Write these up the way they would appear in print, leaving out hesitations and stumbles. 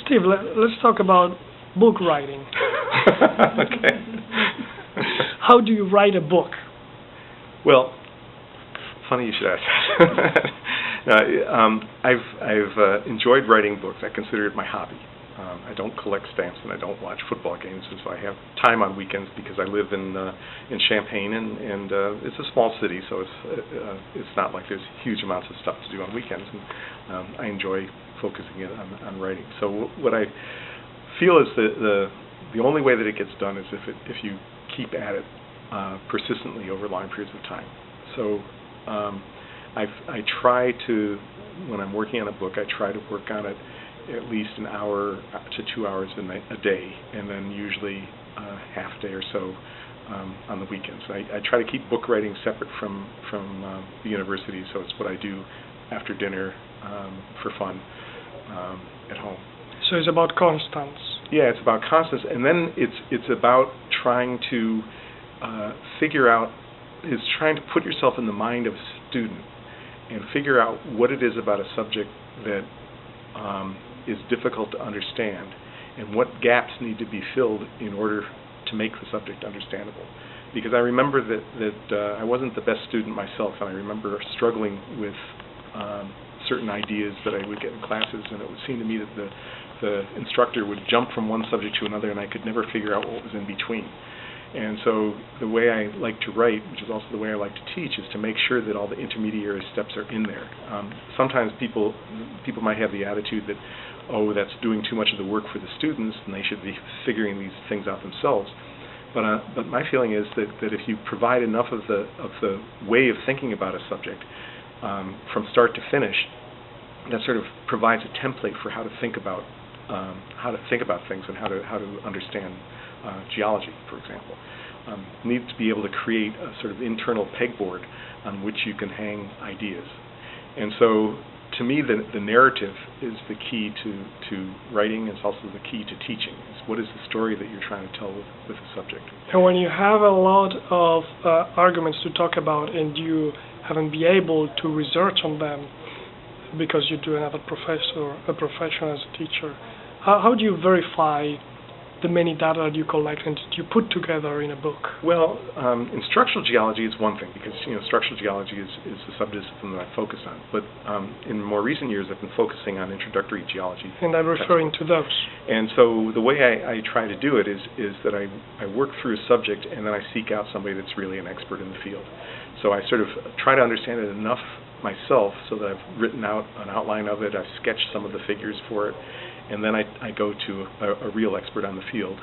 Steve, let's talk about book writing. Okay. How do you write a book? Well, funny you should ask that. I've enjoyed writing books. I consider it my hobby. I don't collect stamps and I don't watch football games, and so I have time on weekends because I live in Champaign, and it's a small city, so it's not like there's huge amounts of stuff to do on weekends, and I enjoy focusing it on writing. So what I feel is the only way that it gets done is if you keep at it persistently over long periods of time. So I try to, when I'm working on a book, I try to work on it at least an hour to 2 hours a day, and then usually half a day or so on the weekends. I try to keep book writing separate from the university, so it's what I do after dinner for fun at home. So it's about constance. Yeah, it's about constance, and then it's about trying to figure out, is trying to put yourself in the mind of a student and figure out what it is about a subject that is difficult to understand, and what gaps need to be filled in order to make the subject understandable. Because I remember that I wasn't the best student myself, and I remember struggling with certain ideas that I would get in classes, and it would seem to me that the instructor would jump from one subject to another, and I could never figure out what was in between. And so the way I like to write, which is also the way I like to teach, is to make sure that all the intermediary steps are in there. Sometimes people might have the attitude that, oh, that's doing too much of the work for the students, and they should be figuring these things out themselves. But my feeling is that if you provide enough of the way of thinking about a subject from start to finish, that sort of provides a template for how to think about things and how to understand geology, for example. You need to be able to create a sort of internal pegboard on which you can hang ideas. And so, to me, the narrative is the key to writing. It's also the key to teaching. It's what is the story that you're trying to tell with the subject. And when you have a lot of arguments to talk about and you haven't been able to research on them because you do have a profession as a teacher, how do you verify the many data that you collect and that you put together in a book? Well, instructional geology is one thing, because structural geology is the subdiscipline that I focus on. But in more recent years, I've been focusing on introductory geology. And I'm referring to those. And so the way I try to do it is that I work through a subject, and then I seek out somebody that's really an expert in the field. So I sort of try to understand it enough myself so that I've written out an outline of it, I've sketched some of the figures for it, and then I go to a real expert on the field,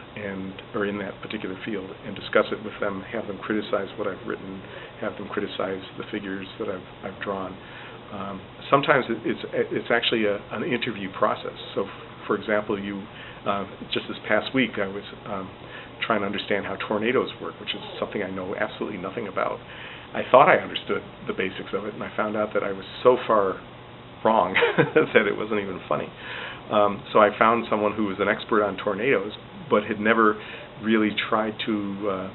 or in that particular field, and discuss it with them, have them criticize what I've written, have them criticize the figures that I've drawn. Sometimes it's actually an interview process. So, for example, just this past week, I was trying to understand how tornadoes work, which is something I know absolutely nothing about. I thought I understood the basics of it, and I found out that I was so far wrong that it wasn't even funny. So I found someone who was an expert on tornadoes, but had never really tried to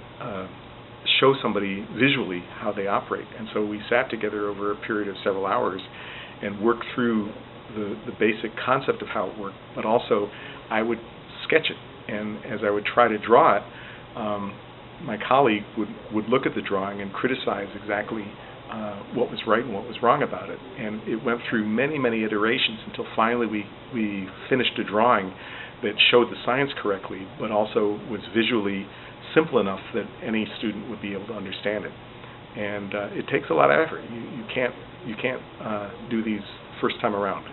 show somebody visually how they operate. And so we sat together over a period of several hours and worked through the basic concept of how it worked, but also I would sketch it. And as I would try to draw it, my colleague would look at the drawing and criticize exactly what was right and what was wrong about it. And it went through many, many iterations until finally we finished a drawing that showed the science correctly, but also was visually simple enough that any student would be able to understand it. And it takes a lot of effort. You can't do these first time around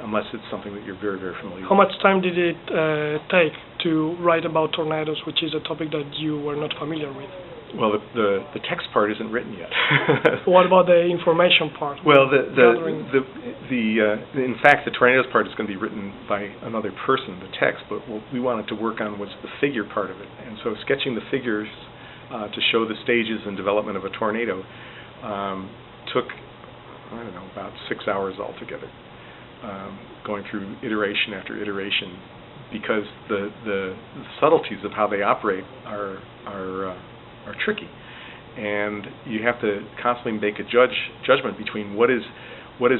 unless it's something that you're very, very familiar with. How much time did it take to write about tornadoes, which is a topic that you were not familiar with? Well, the text part isn't written yet. What about the information part? Well, in fact, the tornadoes part is going to be written by another person, the text, but what we wanted to work on was the figure part of it. And so sketching the figures to show the stages and development of a tornado took, I don't know, about 6 hours altogether, going through iteration after iteration, because the subtleties of how they operate are tricky, and you have to constantly make a judgment between what is what is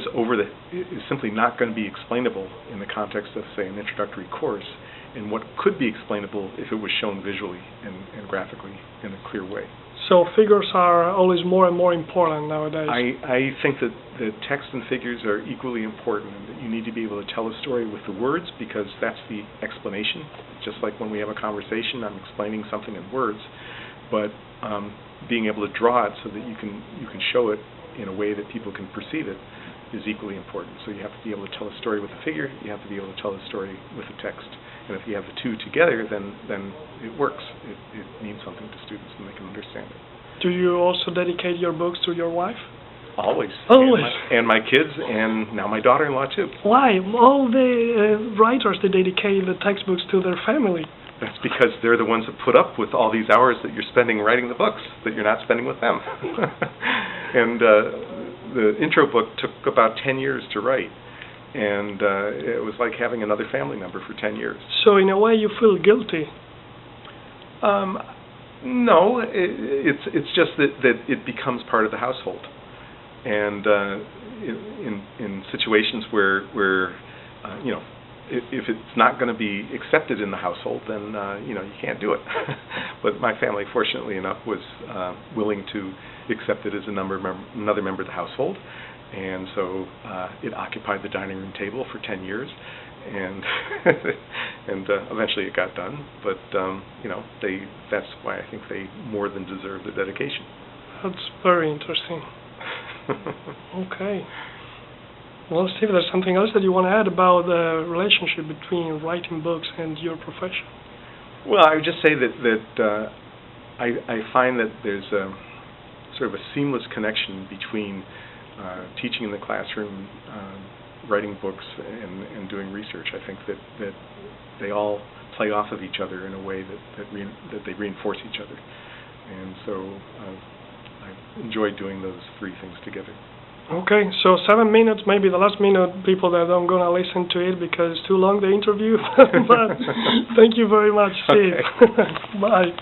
is simply not going to be explainable in the context of, say, an introductory course, and what could be explainable if it was shown visually and graphically in a clear way. So figures are always more and more important nowadays. I think that the text and figures are equally important, and that you need to be able to tell a story with the words, because that's the explanation. Just like when we have a conversation, I'm explaining something in words, but being able to draw it so that you can show it in a way that people can perceive it is equally important. So you have to be able to tell a story with a figure, you have to be able to tell a story with a text. And if you have the two together, then it works. It means something to students and they can understand it. Do you also dedicate your books to your wife? Always. Always. And my kids, and now my daughter-in-law too. Why? All the writers, they dedicate the textbooks to their family. That's because they're the ones that put up with all these hours that you're spending writing the books that you're not spending with them. And the intro book took about 10 years to write. And it was like having another family member for 10 years. So in a way you feel guilty? No, it's just that it becomes part of the household. And in situations where you know, if it's not going to be accepted in the household, then you know, you can't do it. But my family, fortunately enough, was willing to accept it as another member of the household, and so it occupied the dining room table for 10 years, and and eventually it got done. But you know, that's why I think they more than deserve the dedication. That's very interesting. Okay. Well, Steve, there's something else that you want to add about the relationship between writing books and your profession? Well, I would just say that I find that there's sort of a seamless connection between teaching in the classroom, writing books, and doing research. I think that they all play off of each other in a way that they reinforce each other. And so I enjoy doing those three things together. Okay, so 7 minutes, maybe the last minute, people that aren't going to listen to it because it's too long, the interview. But thank you very much, Steve. Okay. Bye.